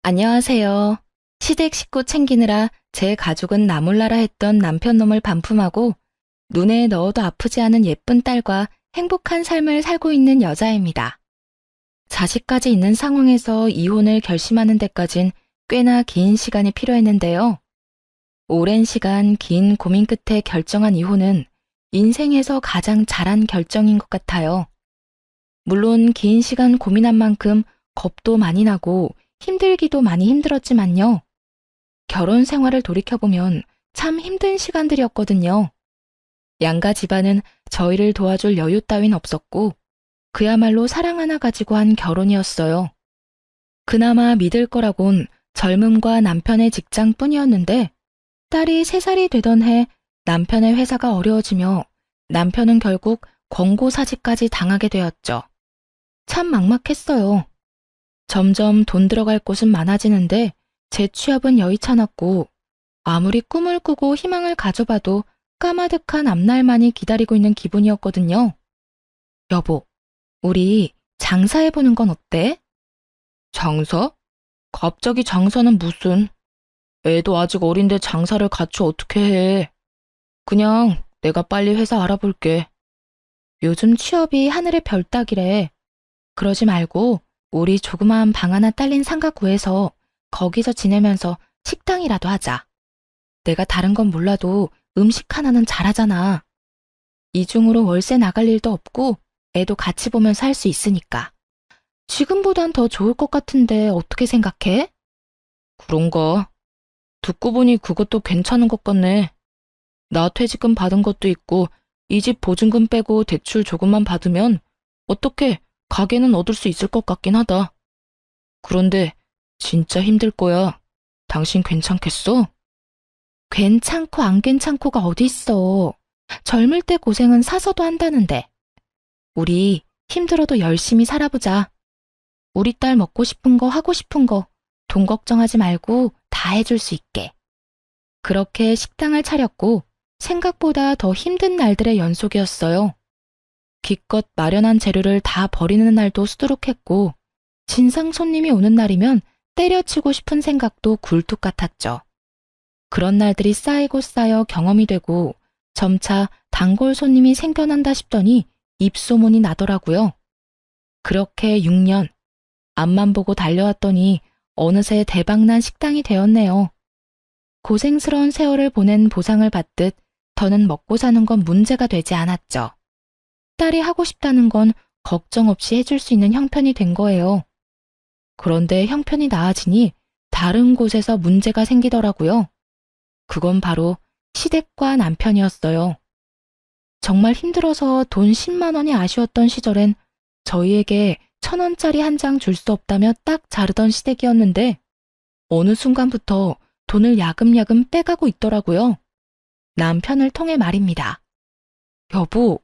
안녕하세요. 시댁 식구 챙기느라 제 가족은 나 몰라라 했던 남편 놈을 반품하고 눈에 넣어도 아프지 않은 예쁜 딸과 행복한 삶을 살고 있는 여자입니다. 자식까지 있는 상황에서 이혼을 결심하는 데까진 꽤나 긴 시간이 필요했는데요. 오랜 시간 긴 고민 끝에 결정한 이혼은 인생에서 가장 잘한 결정인 것 같아요. 물론 긴 시간 고민한 만큼 겁도 많이 나고 힘들기도 많이 힘들었지만요. 결혼 생활을 돌이켜보면 참 힘든 시간들이었거든요. 양가 집안은 저희를 도와줄 여유 따윈 없었고 그야말로 사랑 하나 가지고 한 결혼이었어요. 그나마 믿을 거라곤 젊음과 남편의 직장뿐이었는데 딸이 3살이 되던 해 남편의 회사가 어려워지며 남편은 결국 권고사직까지 당하게 되었죠. 참 막막했어요. 점점 돈 들어갈 곳은 많아지는데 제 취업은 여의찮았고 아무리 꿈을 꾸고 희망을 가져봐도 까마득한 앞날만이 기다리고 있는 기분이었거든요. 여보, 우리 장사해보는 건 어때? 장사? 갑자기 장사는 무슨? 애도 아직 어린데 장사를 같이 어떻게 해? 그냥 내가 빨리 회사 알아볼게. 요즘 취업이 하늘의 별 따기래. 그러지 말고 우리 조그마한 방 하나 딸린 상가 구해서 거기서 지내면서 식당이라도 하자. 내가 다른 건 몰라도 음식 하나는 잘하잖아. 이중으로 월세 나갈 일도 없고 애도 같이 보면서 할 수 있으니까. 지금보단 더 좋을 것 같은데 어떻게 생각해? 그런가? 듣고 보니 그것도 괜찮은 것 같네. 나 퇴직금 받은 것도 있고 이 집 보증금 빼고 대출 조금만 받으면 어떻게 가게는 얻을 수 있을 것 같긴 하다. 그런데 진짜 힘들 거야. 당신 괜찮겠어? 괜찮고 안 괜찮고가 어디 있어. 젊을 때 고생은 사서도 한다는데. 우리 힘들어도 열심히 살아보자. 우리 딸 먹고 싶은 거 하고 싶은 거 돈 걱정하지 말고 다 해줄 수 있게. 그렇게 식당을 차렸고 생각보다 더 힘든 날들의 연속이었어요. 기껏 마련한 재료를 다 버리는 날도 수두룩했고 진상 손님이 오는 날이면 때려치고 싶은 생각도 굴뚝 같았죠. 그런 날들이 쌓이고 쌓여 경험이 되고 점차 단골 손님이 생겨난다 싶더니 입소문이 나더라고요. 그렇게 6년, 앞만 보고 달려왔더니 어느새 대박난 식당이 되었네요. 고생스러운 세월을 보낸 보상을 받듯 더는 먹고 사는 건 문제가 되지 않았죠. 딸이 하고 싶다는 건 걱정 없이 해줄 수 있는 형편이 된 거예요. 그런데 형편이 나아지니 다른 곳에서 문제가 생기더라고요. 그건 바로 시댁과 남편이었어요. 정말 힘들어서 돈 10만 원이 아쉬웠던 시절엔 저희에게 1,000원짜리 한 장 줄 수 없다며 딱 자르던 시댁이었는데 어느 순간부터 돈을 야금야금 빼가고 있더라고요. 남편을 통해 말입니다. 여보,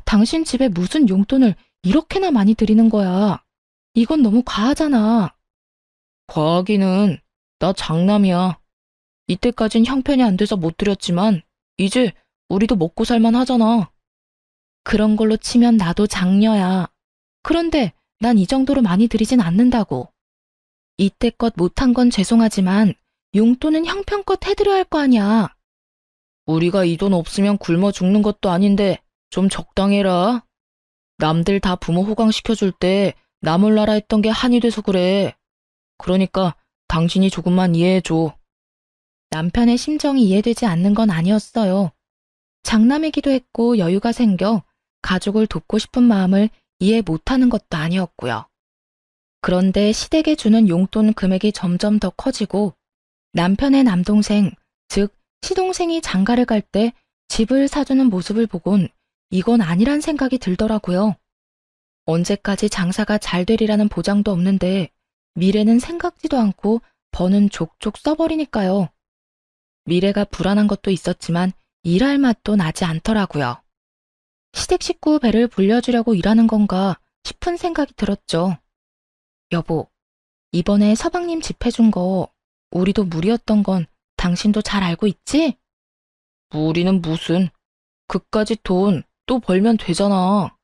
당신 집에 무슨 용돈을 이렇게나 많이 드리는 거야. 이건 너무 과하잖아. 과하기는 나 장남이야. 이때까진 형편이 안 돼서 못 드렸지만 이제 우리도 먹고 살만 하잖아. 그런 걸로 치면 나도 장녀야. 그런데 난 이 정도로 많이 드리진 않는다고. 이때껏 못한 건 죄송하지만 용돈은 형편껏 해드려야 할 거 아니야. 우리가 이 돈 없으면 굶어 죽는 것도 아닌데 좀 적당해라. 남들 다 부모 호강시켜줄 때 나 몰라라 했던 게 한이 돼서 그래. 그러니까 당신이 조금만 이해해줘. 남편의 심정이 이해되지 않는 건 아니었어요. 장남이기도 했고 여유가 생겨 가족을 돕고 싶은 마음을 이해 못하는 것도 아니었고요. 그런데 시댁에 주는 용돈 금액이 점점 더 커지고 남편의 남동생, 즉 시동생이 장가를 갈 때 집을 사주는 모습을 보곤 이건 아니란 생각이 들더라고요. 언제까지 장사가 잘 되리라는 보장도 없는데 미래는 생각지도 않고 버는 족족 써버리니까요. 미래가 불안한 것도 있었지만 일할 맛도 나지 않더라고요. 시댁 식구 배를 불려주려고 일하는 건가 싶은 생각이 들었죠. 여보, 이번에 서방님 집 해준 거 우리도 무리였던 건 당신도 잘 알고 있지? 무리는 무슨, 그까짓 돈 또 벌면 되잖아.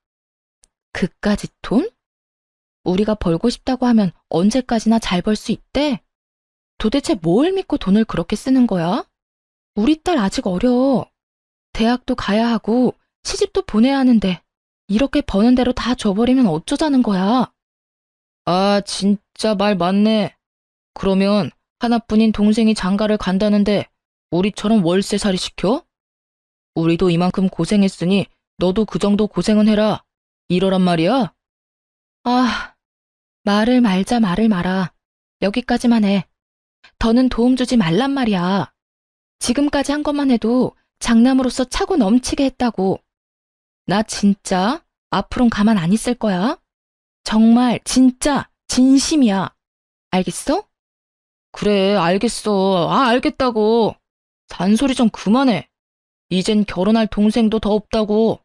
그까짓 돈? 우리가 벌고 싶다고 하면 언제까지나 잘 벌 수 있대? 도대체 뭘 믿고 돈을 그렇게 쓰는 거야? 우리 딸 아직 어려. 대학도 가야 하고 시집도 보내야 하는데 이렇게 버는 대로 다 줘버리면 어쩌자는 거야? 아, 진짜 말 맞네. 그러면 하나뿐인 동생이 장가를 간다는데 우리처럼 월세살이 시켜? 우리도 이만큼 고생했으니 너도 그 정도 고생은 해라. 이러란 말이야? 아, 말을 말자 말을 말아. 여기까지만 해. 더는 도움 주지 말란 말이야. 지금까지 한 것만 해도 장남으로서 차고 넘치게 했다고. 나 진짜 앞으론 가만 안 있을 거야. 정말 진짜 진심이야. 알겠어? 그래, 알겠어. 아, 알겠다고. 잔소리 좀 그만해. 이젠 결혼할 동생도 더 없다고.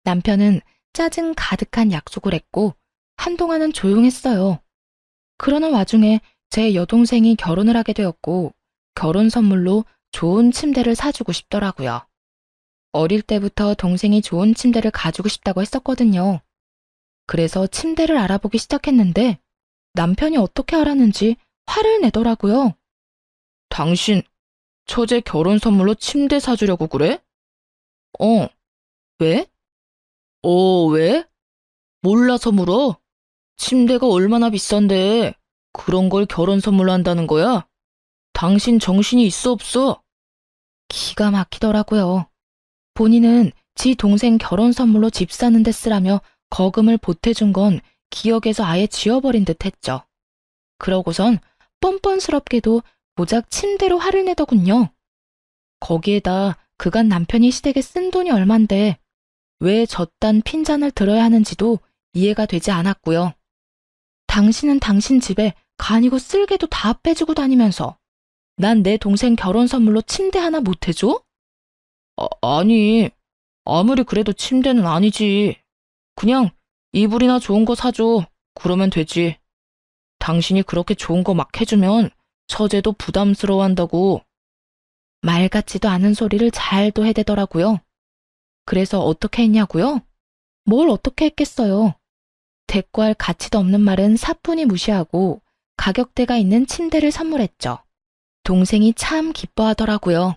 남편은 짜증 가득한 약속을 했고 한동안은 조용했어요. 그러는 와중에 제 여동생이 결혼을 하게 되었고 결혼 선물로 좋은 침대를 사주고 싶더라고요. 어릴 때부터 동생이 좋은 침대를 가지고 싶다고 했었거든요. 그래서 침대를 알아보기 시작했는데 남편이 어떻게 알았는지 화를 내더라고요. 당신 처제 결혼 선물로 침대 사주려고 그래? 왜? 왜? 몰라서 물어? 침대가 얼마나 비싼데 그런 걸 결혼 선물로 한다는 거야? 당신 정신이 있어 없어? 기가 막히더라고요. 본인은 지 동생 결혼 선물로 집 사는 데 쓰라며 거금을 보태준 건 기억에서 아예 지워버린 듯 했죠. 그러고선 뻔뻔스럽게도 고작 침대로 화를 내더군요. 거기에다 그간 남편이 시댁에 쓴 돈이 얼만데 왜 저딴 핀잔을 들어야 하는지도 이해가 되지 않았고요. 당신은 당신 집에 간이고 쓸개도 다 빼주고 다니면서 난 내 동생 결혼 선물로 침대 하나 못 해줘? 아니, 아무리 그래도 침대는 아니지. 그냥 이불이나 좋은 거 사줘. 그러면 되지. 당신이 그렇게 좋은 거 막 해주면 처제도 부담스러워한다고. 말 같지도 않은 소리를 잘도 해대더라고요. 그래서 어떻게 했냐고요? 뭘 어떻게 했겠어요. 대꾸할 가치도 없는 말은 사뿐히 무시하고 가격대가 있는 침대를 선물했죠. 동생이 참 기뻐하더라고요.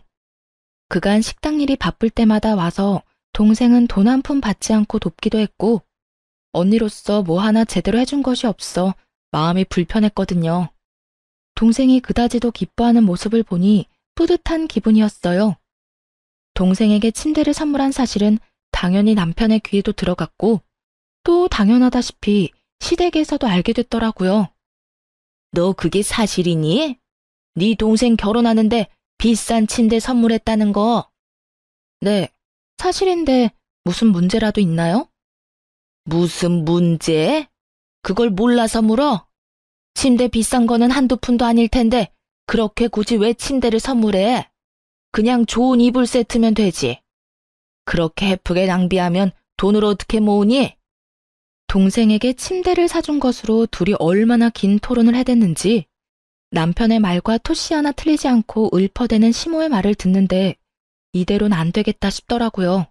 그간 식당 일이 바쁠 때마다 와서 동생은 돈 한 푼 받지 않고 돕기도 했고 언니로서 뭐 하나 제대로 해준 것이 없어 마음이 불편했거든요. 동생이 그다지도 기뻐하는 모습을 보니 뿌듯한 기분이었어요. 동생에게 침대를 선물한 사실은 당연히 남편의 귀에도 들어갔고 또 당연하다시피 시댁에서도 알게 됐더라고요. 너 그게 사실이니? 네 동생 결혼하는데 비싼 침대 선물했다는 거. 네, 사실인데 무슨 문제라도 있나요? 무슨 문제? 그걸 몰라서 물어? 침대 비싼 거는 한두 푼도 아닐 텐데 그렇게 굳이 왜 침대를 선물해? 그냥 좋은 이불 세트면 되지. 그렇게 헤프게 낭비하면 돈을 어떻게 모으니? 동생에게 침대를 사준 것으로 둘이 얼마나 긴 토론을 해댔는지 남편의 말과 토씨 하나 틀리지 않고 읊어대는 시모의 말을 듣는데 이대로는 안 되겠다 싶더라고요.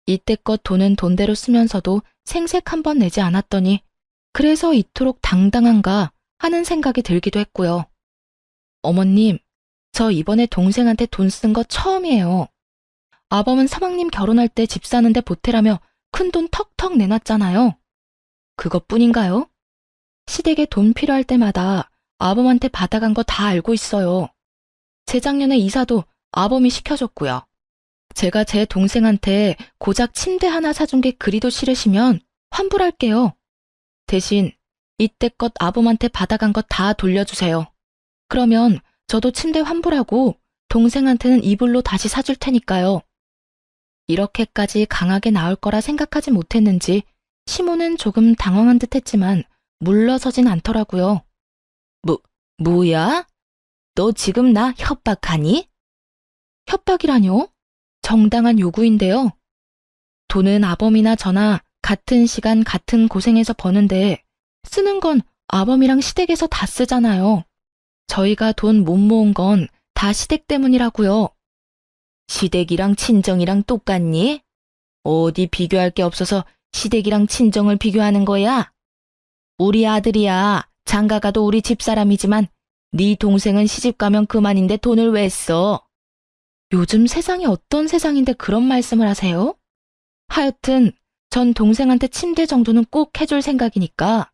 이때껏 돈은 돈대로 쓰면서도 생색 한 번 내지 않았더니 그래서 이토록 당당한가 하는 생각이 들기도 했고요. 어머님, 저 이번에 동생한테 돈 쓴 거 처음이에요. 아범은 사방님 결혼할 때 집 사는데 보태라며 큰돈 턱턱 내놨잖아요. 그것뿐인가요? 시댁에 돈 필요할 때마다 아범한테 받아간 거 다 알고 있어요. 재작년에 이사도 아범이 시켜줬고요. 제가 제 동생한테 고작 침대 하나 사준 게 그리도 싫으시면 환불할게요. 대신 이때껏 아범한테 받아간 거 다 돌려주세요. 그러면 저도 침대 환불하고 동생한테는 이불로 다시 사줄 테니까요. 이렇게까지 강하게 나올 거라 생각하지 못했는지 시모는 조금 당황한 듯 했지만 물러서진 않더라고요. 뭐야? 너 지금 나 협박하니? 협박이라뇨? 정당한 요구인데요. 돈은 아범이나 저나 같은 시간 같은 고생해서 버는데 쓰는 건 아범이랑 시댁에서 다 쓰잖아요. 저희가 돈 못 모은 건 다 시댁 때문이라고요. 시댁이랑 친정이랑 똑같니? 어디 비교할 게 없어서 시댁이랑 친정을 비교하는 거야? 우리 아들이야. 장가가도 우리 집사람이지만 네 동생은 시집 가면 그만인데 돈을 왜 써? 요즘 세상이 어떤 세상인데 그런 말씀을 하세요? 하여튼 전 동생한테 침대 정도는 꼭 해줄 생각이니까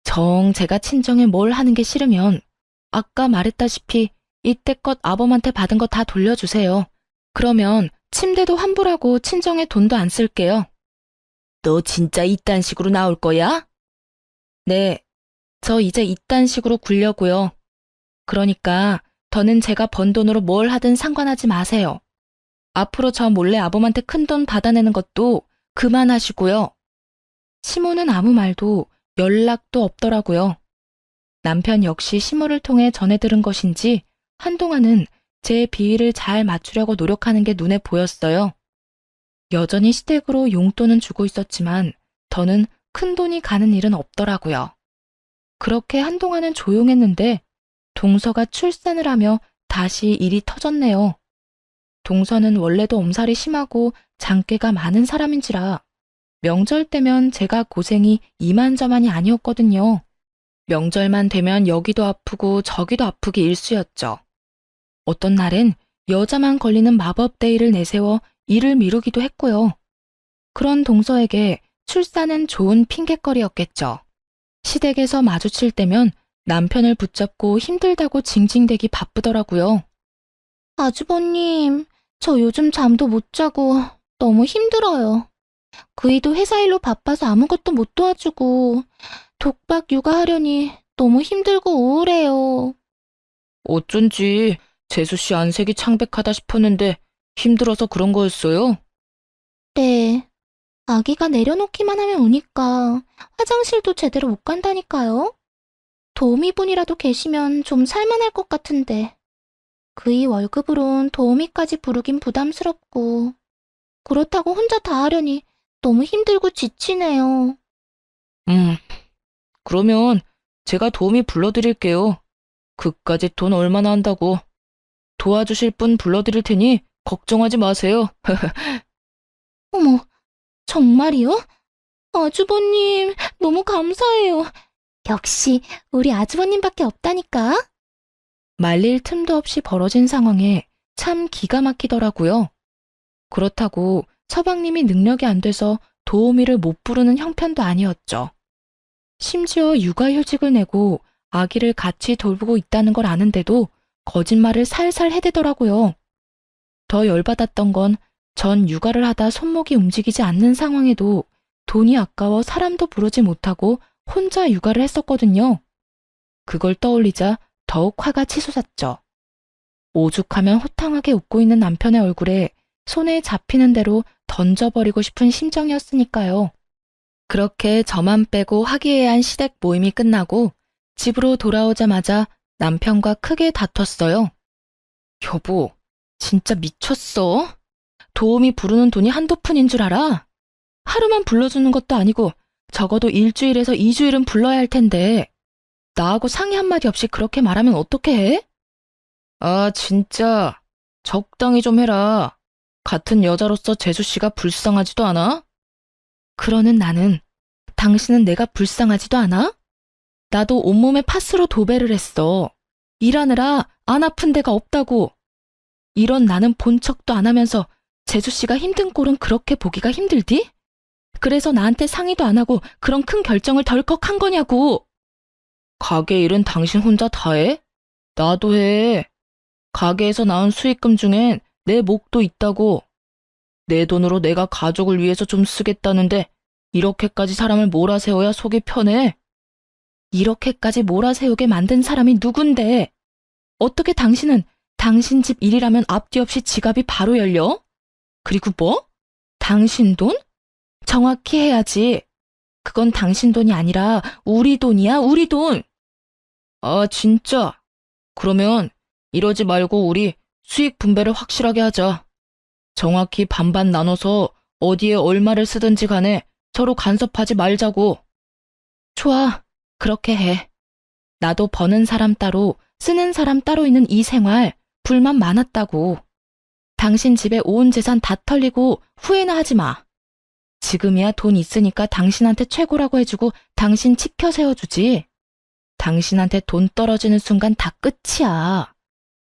정 제가 친정에 뭘 하는 게 싫으면 아까 말했다시피 이때껏 아범한테 받은 거 다 돌려주세요. 그러면 침대도 환불하고 친정에 돈도 안 쓸게요. 너 진짜 이딴 식으로 나올 거야? 네, 저 이제 이딴 식으로 굴려고요. 그러니까 더는 제가 번 돈으로 뭘 하든 상관하지 마세요. 앞으로 저 몰래 아범한테 큰돈 받아내는 것도 그만하시고요. 시모는 아무 말도 연락도 없더라고요. 남편 역시 시모를 통해 전해 들은 것인지 한동안은 제 비위를 잘 맞추려고 노력하는 게 눈에 보였어요. 여전히 시댁으로 용돈은 주고 있었지만 더는 큰돈이 가는 일은 없더라고요. 그렇게 한동안은 조용했는데 동서가 출산을 하며 다시 일이 터졌네요. 동서는 원래도 엄살이 심하고 장깨가 많은 사람인지라 명절 때면 제가 고생이 이만저만이 아니었거든요. 명절만 되면 여기도 아프고 저기도 아프기 일쑤였죠. 어떤 날엔 여자만 걸리는 마법데이를 내세워 일을 미루기도 했고요. 그런 동서에게 출산은 좋은 핑곗거리였겠죠. 시댁에서 마주칠 때면 남편을 붙잡고 힘들다고 징징대기 바쁘더라고요. 아주버님, 저 요즘 잠도 못 자고 너무 힘들어요. 그이도 회사 일로 바빠서 아무것도 못 도와주고 독박 육아하려니 너무 힘들고 우울해요. 어쩐지 재수씨 안색이 창백하다 싶었는데 힘들어서 그런 거였어요? 네. 아기가 내려놓기만 하면 우니까 화장실도 제대로 못 간다니까요. 도우미분이라도 계시면 좀 살만할 것 같은데 그이 월급으론 도우미까지 부르긴 부담스럽고 그렇다고 혼자 다 하려니 너무 힘들고 지치네요. 그러면 제가 도우미 불러드릴게요. 그까짓 돈 얼마나 한다고. 도와주실 분 불러드릴 테니 걱정하지 마세요. 어머, 정말이요? 아주버님, 너무 감사해요. 역시 우리 아주버님밖에 없다니까. 말릴 틈도 없이 벌어진 상황에 참 기가 막히더라고요. 그렇다고 서방님이 능력이 안 돼서 도우미를 못 부르는 형편도 아니었죠. 심지어 육아휴직을 내고 아기를 같이 돌보고 있다는 걸 아는데도 거짓말을 살살 해대더라고요. 더 열받았던 건 전 육아를 하다 손목이 움직이지 않는 상황에도 돈이 아까워 사람도 부르지 못하고 혼자 육아를 했었거든요. 그걸 떠올리자 더욱 화가 치솟았죠. 오죽하면 호탕하게 웃고 있는 남편의 얼굴에 손에 잡히는 대로 던져버리고 싶은 심정이었으니까요. 그렇게 저만 빼고 화기애애한 시댁 모임이 끝나고 집으로 돌아오자마자 남편과 크게 다퉜어요. 여보, 진짜 미쳤어? 도우미 부르는 돈이 한두 푼인 줄 알아? 하루만 불러주는 것도 아니고 적어도 일주일에서 2주일은 불러야 할 텐데 나하고 상의 한마디 없이 그렇게 말하면 어떻게 해? 아, 진짜 적당히 좀 해라. 같은 여자로서 재수씨가 불쌍하지도 않아? 그러는 나는 당신은 내가 불쌍하지도 않아? 나도 온몸에 파스로 도배를 했어. 일하느라 안 아픈 데가 없다고. 이런 나는 본 척도 안 하면서 재수씨가 힘든 꼴은 그렇게 보기가 힘들디? 그래서 나한테 상의도 안 하고 그런 큰 결정을 덜컥 한 거냐고. 가게 일은 당신 혼자 다 해? 나도 해. 가게에서 나온 수익금 중엔 내 몫도 있다고. 내 돈으로 내가 가족을 위해서 좀 쓰겠다는데 이렇게까지 사람을 몰아세워야 속이 편해? 이렇게까지 몰아세우게 만든 사람이 누군데? 어떻게 당신은 당신 집 일이라면 앞뒤 없이 지갑이 바로 열려? 그리고 뭐? 당신 돈? 정확히 해야지. 그건 당신 돈이 아니라 우리 돈이야, 우리 돈. 아, 진짜. 그러면 이러지 말고 우리 수익 분배를 확실하게 하자. 정확히 반반 나눠서 어디에 얼마를 쓰든지 간에 서로 간섭하지 말자고. 좋아, 그렇게 해. 나도 버는 사람 따로 쓰는 사람 따로 있는 이 생활 불만 많았다고. 당신 집에 온 재산 다 털리고 후회나 하지 마. 지금이야 돈 있으니까 당신한테 최고라고 해주고 당신 치켜 세워주지. 당신한테 돈 떨어지는 순간 다 끝이야.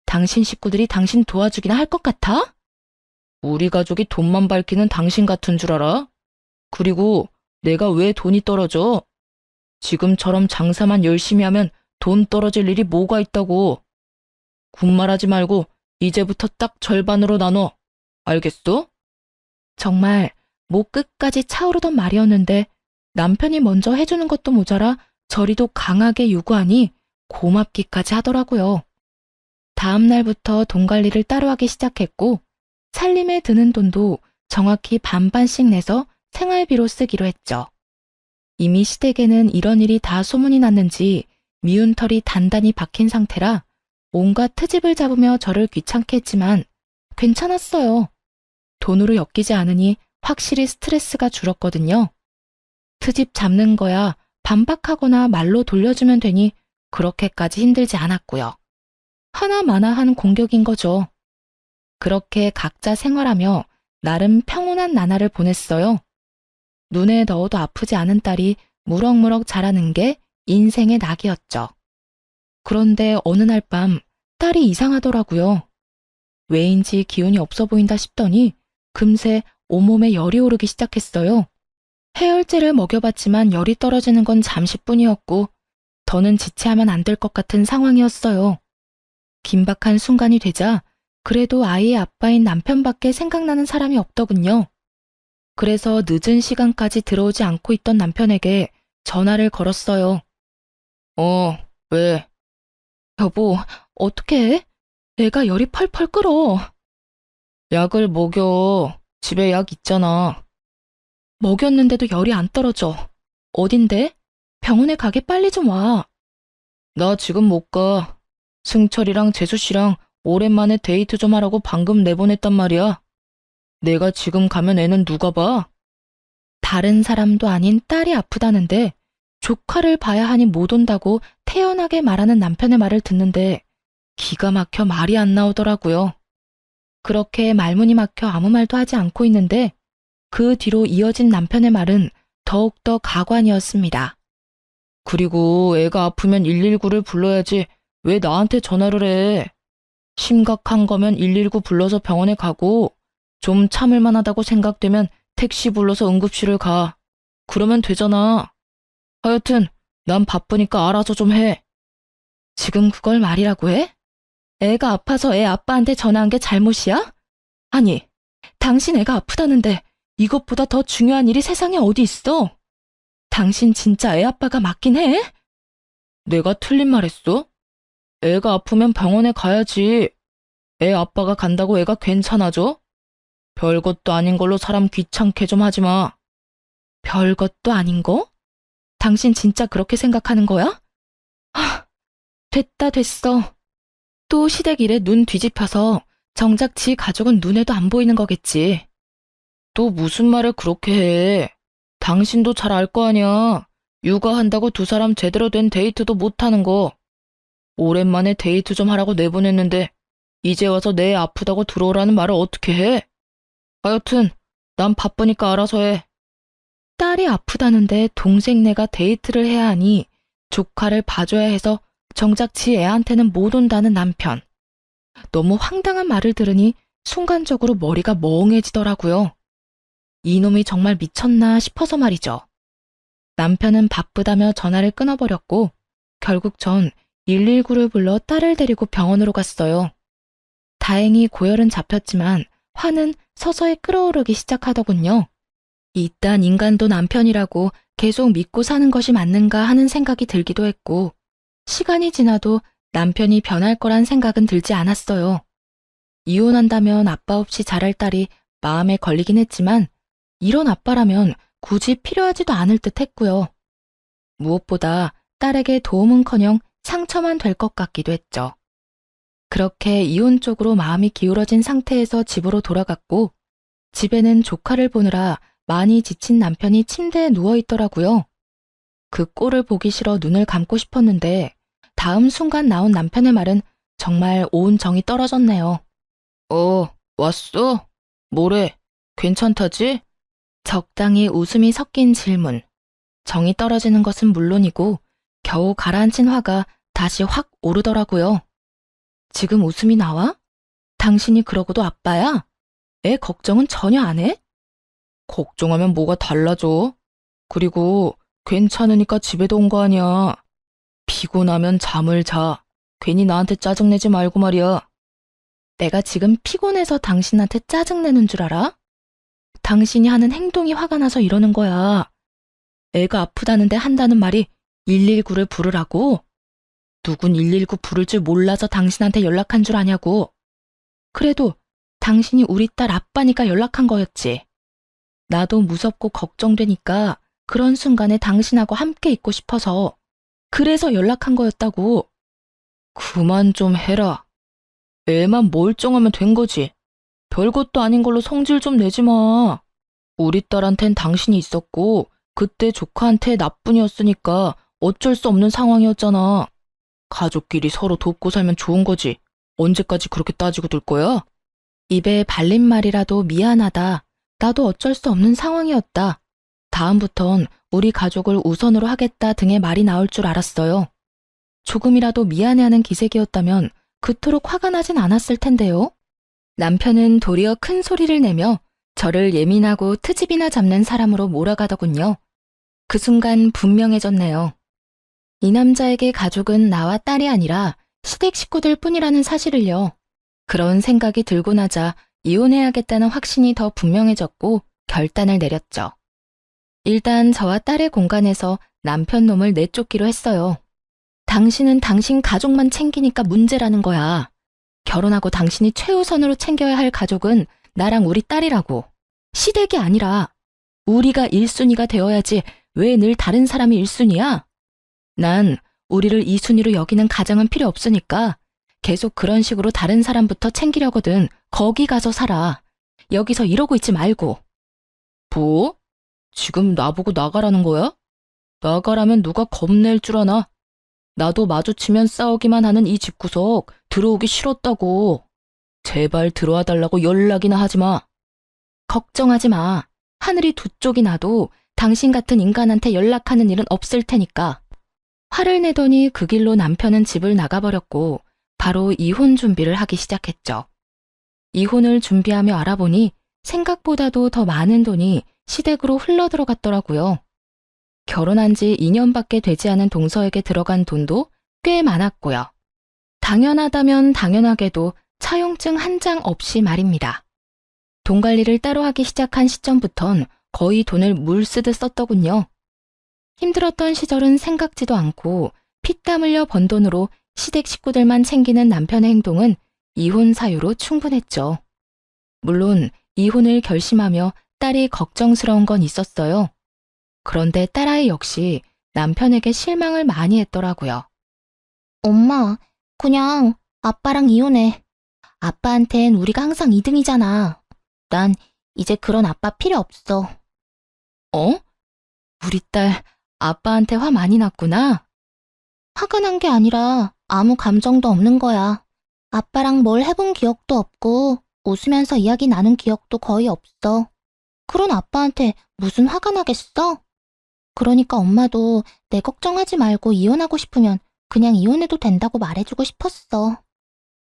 당신 식구들이 당신 도와주기나 할 것 같아? 우리 가족이 돈만 밝히는 당신 같은 줄 알아? 그리고 내가 왜 돈이 떨어져? 지금처럼 장사만 열심히 하면 돈 떨어질 일이 뭐가 있다고. 군말하지 말고 이제부터 딱 절반으로 나눠. 알겠어? 정말 목 끝까지 차오르던 말이었는데 남편이 먼저 해주는 것도 모자라 저리도 강하게 요구하니 고맙기까지 하더라고요. 다음 날부터 돈 관리를 따로 하기 시작했고 살림에 드는 돈도 정확히 반반씩 내서 생활비로 쓰기로 했죠. 이미 시댁에는 이런 일이 다 소문이 났는지 미운 털이 단단히 박힌 상태라 온갖 트집을 잡으며 저를 귀찮게 했지만 괜찮았어요. 돈으로 엮이지 않으니 확실히 스트레스가 줄었거든요. 트집 잡는 거야 반박하거나 말로 돌려주면 되니 그렇게까지 힘들지 않았고요. 하나마나한 공격인 거죠. 그렇게 각자 생활하며 나름 평온한 나날을 보냈어요. 눈에 넣어도 아프지 않은 딸이 무럭무럭 자라는 게 인생의 낙이었죠. 그런데 어느 날 밤 딸이 이상하더라고요. 왜인지 기운이 없어 보인다 싶더니 금세 온몸에 열이 오르기 시작했어요. 해열제를 먹여봤지만 열이 떨어지는 건 잠시뿐이었고 더는 지체하면 안 될 것 같은 상황이었어요. 긴박한 순간이 되자 그래도 아이의 아빠인 남편밖에 생각나는 사람이 없더군요. 그래서 늦은 시간까지 들어오지 않고 있던 남편에게 전화를 걸었어요. 왜? 여보, 어떻게 해? 내가 열이 펄펄 끓어. 약을 먹여. 집에 약 있잖아. 먹였는데도 열이 안 떨어져. 어딘데? 병원에 가게 빨리 좀 와. 나 지금 못 가. 승철이랑 재수씨랑 오랜만에 데이트 좀 하라고 방금 내보냈단 말이야. 내가 지금 가면 애는 누가 봐? 다른 사람도 아닌 딸이 아프다는데 조카를 봐야 하니 못 온다고 태연하게 말하는 남편의 말을 듣는데 기가 막혀 말이 안 나오더라고요. 그렇게 말문이 막혀 아무 말도 하지 않고 있는데 그 뒤로 이어진 남편의 말은 더욱더 가관이었습니다. 그리고 애가 아프면 119를 불러야지 왜 나한테 전화를 해? 심각한 거면 119 불러서 병원에 가고 좀 참을 만하다고 생각되면 택시 불러서 응급실을 가. 그러면 되잖아. 하여튼 난 바쁘니까 알아서 좀 해. 지금 그걸 말이라고 해? 애가 아파서 애 아빠한테 전화한 게 잘못이야? 아니, 당신 애가 아프다는데 이것보다 더 중요한 일이 세상에 어디 있어? 당신 진짜 애 아빠가 맞긴 해? 내가 틀린 말 했어? 애가 아프면 병원에 가야지. 애 아빠가 간다고 애가 괜찮아져? 별것도 아닌 걸로 사람 귀찮게 좀 하지 마. 별것도 아닌 거? 당신 진짜 그렇게 생각하는 거야? 됐어. 또 시댁 일에 눈 뒤집혀서 정작 지 가족은 눈에도 안 보이는 거겠지. 또 무슨 말을 그렇게 해. 당신도 잘 알 거 아니야. 육아한다고 두 사람 제대로 된 데이트도 못하는 거. 오랜만에 데이트 좀 하라고 내보냈는데 이제 와서 내 애 아프다고 들어오라는 말을 어떻게 해? 하여튼 난 바쁘니까 알아서 해. 딸이 아프다는데 동생네가 데이트를 해야 하니 조카를 봐줘야 해서 정작 지 애한테는 못 온다는 남편. 너무 황당한 말을 들으니 순간적으로 머리가 멍해지더라고요. 이놈이 정말 미쳤나 싶어서 말이죠. 남편은 바쁘다며 전화를 끊어버렸고 결국 전 119를 불러 딸을 데리고 병원으로 갔어요. 다행히 고열은 잡혔지만 화는 서서히 끓어오르기 시작하더군요. 이딴 인간도 남편이라고 계속 믿고 사는 것이 맞는가 하는 생각이 들기도 했고 시간이 지나도 남편이 변할 거란 생각은 들지 않았어요. 이혼한다면 아빠 없이 자랄 딸이 마음에 걸리긴 했지만 이런 아빠라면 굳이 필요하지도 않을 듯 했고요. 무엇보다 딸에게 도움은커녕 상처만 될 것 같기도 했죠. 그렇게 이혼 쪽으로 마음이 기울어진 상태에서 집으로 돌아갔고 집에는 조카를 보느라 많이 지친 남편이 침대에 누워있더라고요. 그 꼴을 보기 싫어 눈을 감고 싶었는데 다음 순간 나온 남편의 말은 정말 온 정이 떨어졌네요. 왔어? 뭐래? 괜찮다지? 적당히 웃음이 섞인 질문. 정이 떨어지는 것은 물론이고 겨우 가라앉힌 화가 다시 확 오르더라고요. 지금 웃음이 나와? 당신이 그러고도 아빠야? 애 걱정은 전혀 안 해? 걱정하면 뭐가 달라져? 그리고 괜찮으니까 집에도 온 거 아니야. 피곤하면 잠을 자. 괜히 나한테 짜증내지 말고 말이야. 내가 지금 피곤해서 당신한테 짜증내는 줄 알아? 당신이 하는 행동이 화가 나서 이러는 거야. 애가 아프다는데 한다는 말이 119를 부르라고? 누군 119 부를 줄 몰라서 당신한테 연락한 줄 아냐고. 그래도 당신이 우리 딸 아빠니까 연락한 거였지. 나도 무섭고 걱정되니까 그런 순간에 당신하고 함께 있고 싶어서 그래서 연락한 거였다고. 그만 좀 해라. 애만 멀쩡하면 된 거지. 별것도 아닌 걸로 성질 좀 내지 마. 우리 딸한텐 당신이 있었고 그때 조카한테 나뿐이었으니까 어쩔 수 없는 상황이었잖아. 가족끼리 서로 돕고 살면 좋은 거지. 언제까지 그렇게 따지고 둘 거야? 입에 발린 말이라도 미안하다. 나도 어쩔 수 없는 상황이었다. 다음부턴 우리 가족을 우선으로 하겠다 등의 말이 나올 줄 알았어요. 조금이라도 미안해하는 기색이었다면 그토록 화가 나진 않았을 텐데요. 남편은 도리어 큰 소리를 내며 저를 예민하고 트집이나 잡는 사람으로 몰아가더군요. 그 순간 분명해졌네요. 이 남자에게 가족은 나와 딸이 아니라 시댁 식구들 뿐이라는 사실을요. 그런 생각이 들고 나자 이혼해야겠다는 확신이 더 분명해졌고 결단을 내렸죠. 일단 저와 딸의 공간에서 남편 놈을 내쫓기로 했어요. 당신은 당신 가족만 챙기니까 문제라는 거야. 결혼하고 당신이 최우선으로 챙겨야 할 가족은 나랑 우리 딸이라고. 시댁이 아니라 우리가 1순위가 되어야지 왜 늘 다른 사람이 1순위야? 난 우리를 2순위로 여기는 가장은 필요 없으니까 계속 그런 식으로 다른 사람부터 챙기려거든. 거기 가서 살아. 여기서 이러고 있지 말고. 뭐? 지금 나보고 나가라는 거야? 나가라면 누가 겁낼 줄 아나? 나도 마주치면 싸우기만 하는 이 집구석 들어오기 싫었다고. 제발 들어와 달라고 연락이나 하지 마. 걱정하지 마. 하늘이 두 쪽이 나도 당신 같은 인간한테 연락하는 일은 없을 테니까. 화를 내더니 그 길로 남편은 집을 나가버렸고 바로 이혼 준비를 하기 시작했죠. 이혼을 준비하며 알아보니 생각보다도 더 많은 돈이 시댁으로 흘러들어갔더라고요. 결혼한 지 2년밖에 되지 않은 동서에게 들어간 돈도 꽤 많았고요. 당연하다면 당연하게도 차용증 한 장 없이 말입니다. 돈 관리를 따로 하기 시작한 시점부턴 거의 돈을 물 쓰듯 썼더군요. 힘들었던 시절은 생각지도 않고 피땀 흘려 번 돈으로 시댁 식구들만 챙기는 남편의 행동은 이혼 사유로 충분했죠. 물론 이혼을 결심하며 딸이 걱정스러운 건 있었어요. 그런데 딸아이 역시 남편에게 실망을 많이 했더라고요. 엄마, 그냥 아빠랑 이혼해. 아빠한텐 우리가 항상 2등이잖아. 난 이제 그런 아빠 필요 없어. 어? 우리 딸 아빠한테 화 많이 났구나? 화가 난 게 아니라 아무 감정도 없는 거야. 아빠랑 뭘 해본 기억도 없고 웃으면서 이야기 나눈 기억도 거의 없어. 그런 아빠한테 무슨 화가 나겠어? 그러니까 엄마도 내 걱정하지 말고 이혼하고 싶으면 그냥 이혼해도 된다고 말해주고 싶었어.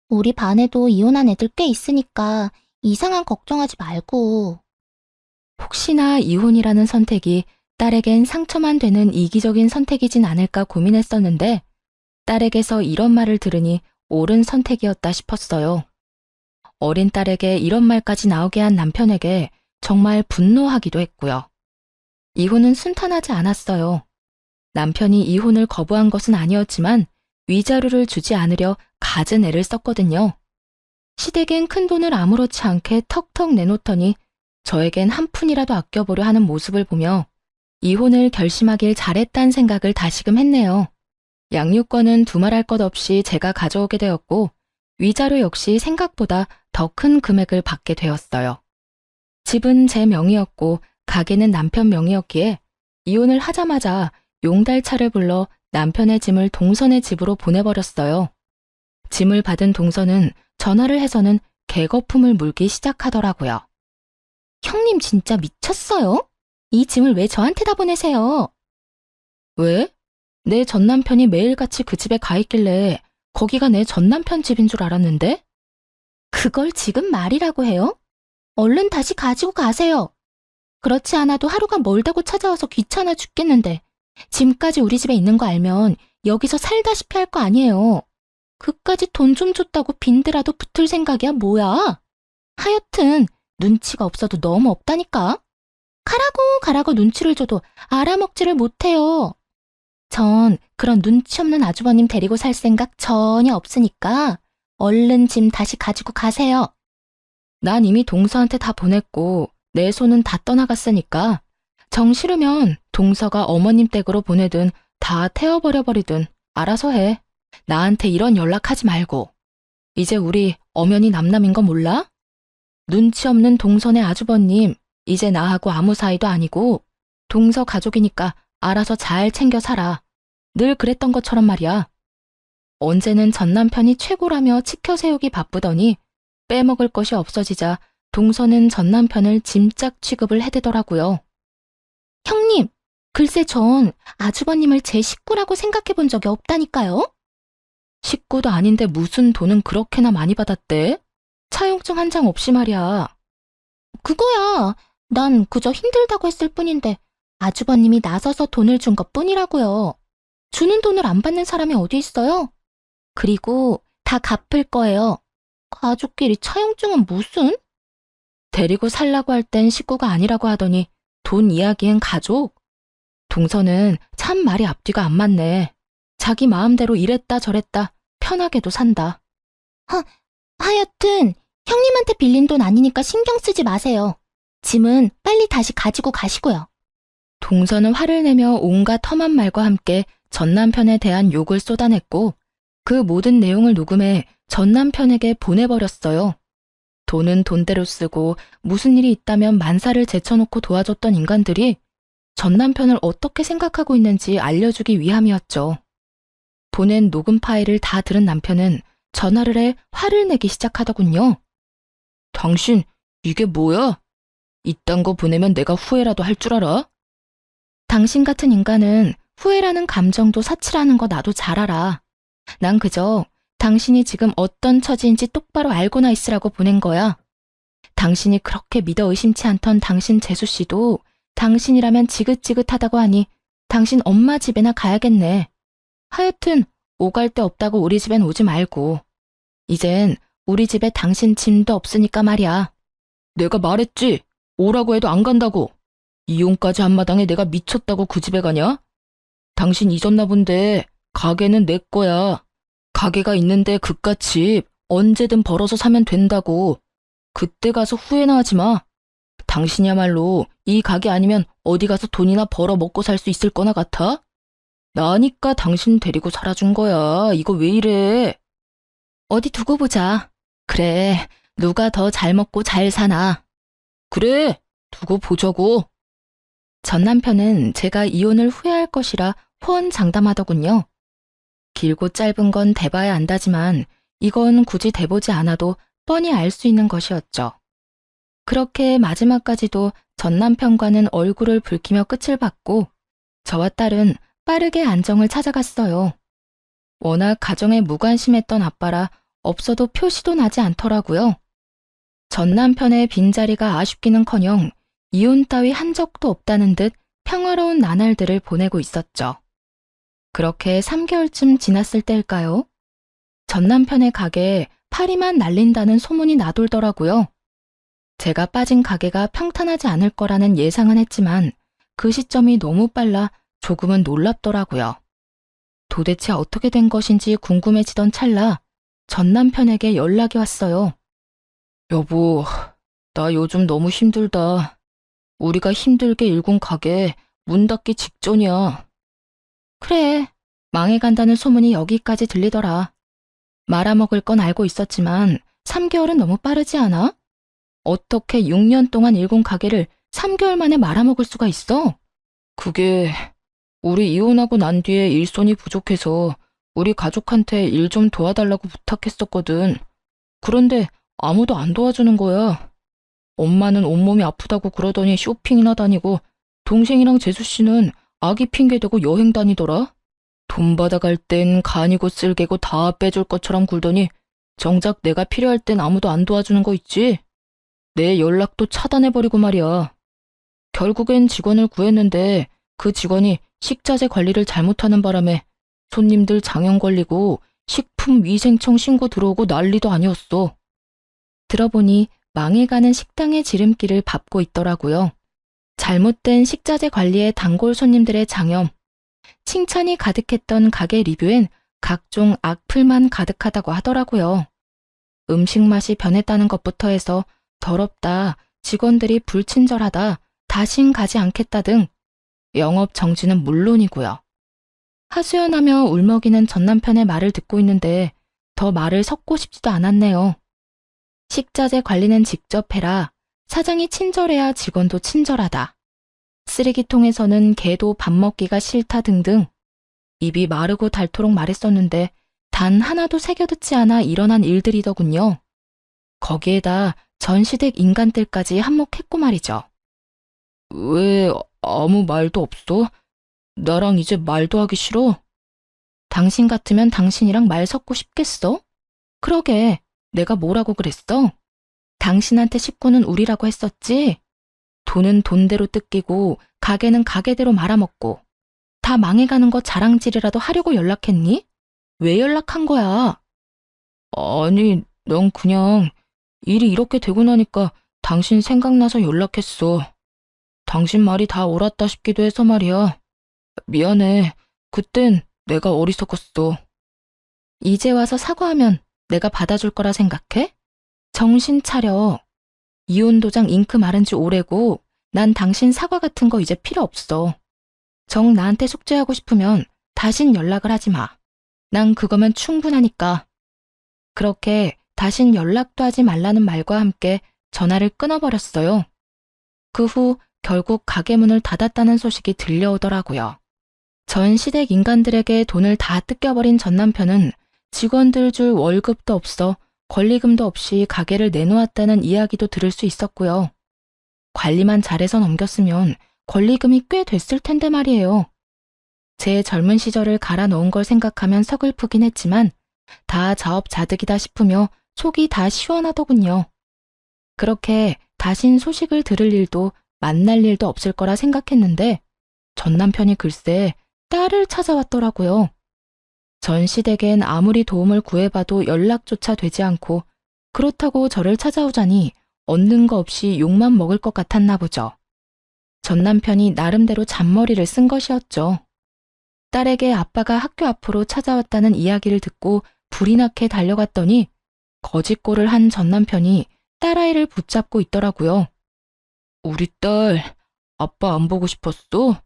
우리 반에도 이혼한 애들 꽤 있으니까 이상한 걱정하지 말고. 혹시나 이혼이라는 선택이 딸에겐 상처만 되는 이기적인 선택이진 않을까 고민했었는데 딸에게서 이런 말을 들으니 옳은 선택이었다 싶었어요. 어린 딸에게 이런 말까지 나오게 한 남편에게 정말 분노하기도 했고요. 이혼은 순탄하지 않았어요. 남편이 이혼을 거부한 것은 아니었지만 위자료를 주지 않으려 갖은 애를 썼거든요. 시댁엔 큰 돈을 아무렇지 않게 턱턱 내놓더니 저에겐 한 푼이라도 아껴보려 하는 모습을 보며 이혼을 결심하길 잘했다는 생각을 다시금 했네요. 양육권은 두말할 것 없이 제가 가져오게 되었고 위자료 역시 생각보다 더 큰 금액을 받게 되었어요. 집은 제 명의였고 가게는 남편 명의였기에 이혼을 하자마자 용달차를 불러 남편의 짐을 동선의 집으로 보내버렸어요. 짐을 받은 동선은 전화를 해서는 개거품을 물기 시작하더라고요. 형님 진짜 미쳤어요? 이 짐을 왜 저한테다 보내세요? 왜? 내 전남편이 매일같이 그 집에 가 있길래 거기가 내 전남편 집인 줄 알았는데? 그걸 지금 말이라고 해요? 얼른 다시 가지고 가세요. 그렇지 않아도 하루가 멀다고 찾아와서 귀찮아 죽겠는데 짐까지 우리 집에 있는 거 알면 여기서 살다시피 할 거 아니에요. 그까지 돈 좀 줬다고 빈대라도 붙을 생각이야 뭐야? 하여튼 눈치가 없어도 너무 없다니까. 가라고 눈치를 줘도 알아먹지를 못해요. 전 그런 눈치 없는 아주버님 데리고 살 생각 전혀 없으니까 얼른 짐 다시 가지고 가세요. 난 이미 동서한테 다 보냈고 내 손은 다 떠나갔으니까 정 싫으면 동서가 어머님 댁으로 보내든 다 태워버려버리든 알아서 해. 나한테 이런 연락하지 말고. 이제 우리 엄연히 남남인 거 몰라? 눈치 없는 동선의 아주버님, 이제 나하고 아무 사이도 아니고 동서 가족이니까 알아서 잘 챙겨 살아. 늘 그랬던 것처럼 말이야. 언제는 전남편이 최고라며 치켜세우기 바쁘더니 빼먹을 것이 없어지자 동서는 전남편을 짐짝 취급을 해대더라고요. 형님, 글쎄 전 아주버님을 제 식구라고 생각해 본 적이 없다니까요. 식구도 아닌데 무슨 돈은 그렇게나 많이 받았대? 차용증 한 장 없이 말이야. 그거야. 난 그저 힘들다고 했을 뿐인데 아주버님이 나서서 돈을 준 것뿐이라고요. 주는 돈을 안 받는 사람이 어디 있어요? 그리고 다 갚을 거예요. 가족끼리 차용증은 무슨? 데리고 살라고 할 땐 식구가 아니라고 하더니 돈 이야기엔 가족? 동서는 참 말이 앞뒤가 안 맞네. 자기 마음대로 이랬다 저랬다 편하게도 산다. 하여튼 형님한테 빌린 돈 아니니까 신경 쓰지 마세요. 짐은 빨리 다시 가지고 가시고요. 동서는 화를 내며 온갖 험한 말과 함께 전남편에 대한 욕을 쏟아냈고 그 모든 내용을 녹음해 전남편에게 보내버렸어요. 돈은 돈대로 쓰고 무슨 일이 있다면 만사를 제쳐놓고 도와줬던 인간들이 전남편을 어떻게 생각하고 있는지 알려주기 위함이었죠. 보낸 녹음 파일을 다 들은 남편은 전화를 해 화를 내기 시작하더군요. 당신 이게 뭐야? 이딴 거 보내면 내가 후회라도 할 줄 알아? 당신 같은 인간은 후회라는 감정도 사치라는 거 나도 잘 알아. 난 그저 당신이 지금 어떤 처지인지 똑바로 알고나 있으라고 보낸 거야. 당신이 그렇게 믿어 의심치 않던 당신 재수씨도 당신이라면 지긋지긋하다고 하니 당신 엄마 집에나 가야겠네. 하여튼 오갈 데 없다고 우리 집엔 오지 말고. 이젠 우리 집에 당신 짐도 없으니까 말이야. 내가 말했지. 오라고 해도 안 간다고. 이혼까지 한 마당에 내가 미쳤다고 그 집에 가냐? 당신 잊었나 본데 가게는 내 거야. 가게가 있는데 그깟 집 언제든 벌어서 사면 된다고. 그때 가서 후회나 하지 마. 당신이야말로 이 가게 아니면 어디 가서 돈이나 벌어 먹고 살 수 있을 거나 같아? 나니까 당신 데리고 살아준 거야. 이거 왜 이래? 어디 두고 보자. 그래, 누가 더 잘 먹고 잘 사나. 그래, 두고 보자고. 전 남편은 제가 이혼을 후회할 것이라 호언장담하더군요. 길고 짧은 건 대봐야 안다지만 이건 굳이 대보지 않아도 뻔히 알 수 있는 것이었죠. 그렇게 마지막까지도 전 남편과는 얼굴을 붉히며 끝을 봤고 저와 딸은 빠르게 안정을 찾아갔어요. 워낙 가정에 무관심했던 아빠라 없어도 표시도 나지 않더라고요. 전 남편의 빈자리가 아쉽기는커녕 이혼 따위 한 적도 없다는 듯 평화로운 나날들을 보내고 있었죠. 그렇게 3개월쯤 지났을 때일까요? 전 남편의 가게에 파리만 날린다는 소문이 나돌더라고요. 제가 빠진 가게가 평탄하지 않을 거라는 예상은 했지만 그 시점이 너무 빨라 조금은 놀랍더라고요. 도대체 어떻게 된 것인지 궁금해지던 찰나 전 남편에게 연락이 왔어요. 여보, 나 요즘 너무 힘들다. 우리가 힘들게 일군 가게 문 닫기 직전이야. 그래, 망해간다는 소문이 여기까지 들리더라. 말아먹을 건 알고 있었지만 3개월은 너무 빠르지 않아? 어떻게 6년 동안 일군 가게를 3개월 만에 말아먹을 수가 있어? 그게 우리 이혼하고 난 뒤에 일손이 부족해서 우리 가족한테 일 좀 도와달라고 부탁했었거든. 그런데 아무도 안 도와주는 거야. 엄마는 온몸이 아프다고 그러더니 쇼핑이나 다니고 동생이랑 재수씨는 아기 핑계대고 여행 다니더라. 돈 받아갈 땐 간이고 쓸개고 다 빼줄 것처럼 굴더니 정작 내가 필요할 땐 아무도 안 도와주는 거 있지? 내 연락도 차단해버리고 말이야. 결국엔 직원을 구했는데 그 직원이 식자재 관리를 잘못하는 바람에 손님들 장염 걸리고 식품위생청 신고 들어오고 난리도 아니었어. 들어보니 망해가는 식당의 지름길을 밟고 있더라고요. 잘못된 식자재 관리에 단골 손님들의 장염, 칭찬이 가득했던 가게 리뷰엔 각종 악플만 가득하다고 하더라고요. 음식 맛이 변했다는 것부터 해서 더럽다, 직원들이 불친절하다, 다신 가지 않겠다 등 영업 정지는 물론이고요. 하소연하며 울먹이는 전 남편의 말을 듣고 있는데 더 말을 섞고 싶지도 않았네요. 식자재 관리는 직접 해라. 사장이 친절해야 직원도 친절하다. 쓰레기통에서는 개도 밥 먹기가 싫다 등등. 입이 마르고 닳도록 말했었는데 단 하나도 새겨듣지 않아 일어난 일들이더군요. 거기에다 전 시댁 인간들까지 한몫했고 말이죠. 왜 아무 말도 없어? 나랑 이제 말도 하기 싫어? 당신 같으면 당신이랑 말 섞고 싶겠어? 그러게, 내가 뭐라고 그랬어? 당신한테 식구는 우리라고 했었지? 돈은 돈대로 뜯기고 가게는 가게대로 말아먹고 다 망해가는 거 자랑질이라도 하려고 연락했니? 왜 연락한 거야? 아니, 넌 그냥 일이 이렇게 되고 나니까 당신 생각나서 연락했어. 당신 말이 다 옳았다 싶기도 해서 말이야. 미안해. 그땐 내가 어리석었어. 이제 와서 사과하면 내가 받아줄 거라 생각해? 정신 차려. 이혼 도장 잉크 마른 지 오래고 난 당신 사과 같은 거 이제 필요 없어. 정 나한테 속죄하고 싶으면 다신 연락을 하지 마. 난 그거면 충분하니까. 그렇게 다신 연락도 하지 말라는 말과 함께 전화를 끊어버렸어요. 그 후 결국 가게 문을 닫았다는 소식이 들려오더라고요. 전 시댁 인간들에게 돈을 다 뜯겨버린 전 남편은 직원들 줄 월급도 없어 권리금도 없이 가게를 내놓았다는 이야기도 들을 수 있었고요. 관리만 잘해서 넘겼으면 권리금이 꽤 됐을 텐데 말이에요. 제 젊은 시절을 갈아 넣은 걸 생각하면 서글프긴 했지만 다 자업자득이다 싶으며 속이 다 시원하더군요. 그렇게 다신 소식을 들을 일도 만날 일도 없을 거라 생각했는데 전 남편이 글쎄 딸을 찾아왔더라고요. 전 시댁엔 아무리 도움을 구해봐도 연락조차 되지 않고 그렇다고 저를 찾아오자니 얻는 거 없이 욕만 먹을 것 같았나 보죠. 전 남편이 나름대로 잔머리를 쓴 것이었죠. 딸에게 아빠가 학교 앞으로 찾아왔다는 이야기를 듣고 불이 나게 달려갔더니 거짓골을 한 전 남편이 딸아이를 붙잡고 있더라고요. 우리 딸, 아빠 안 보고 싶었어?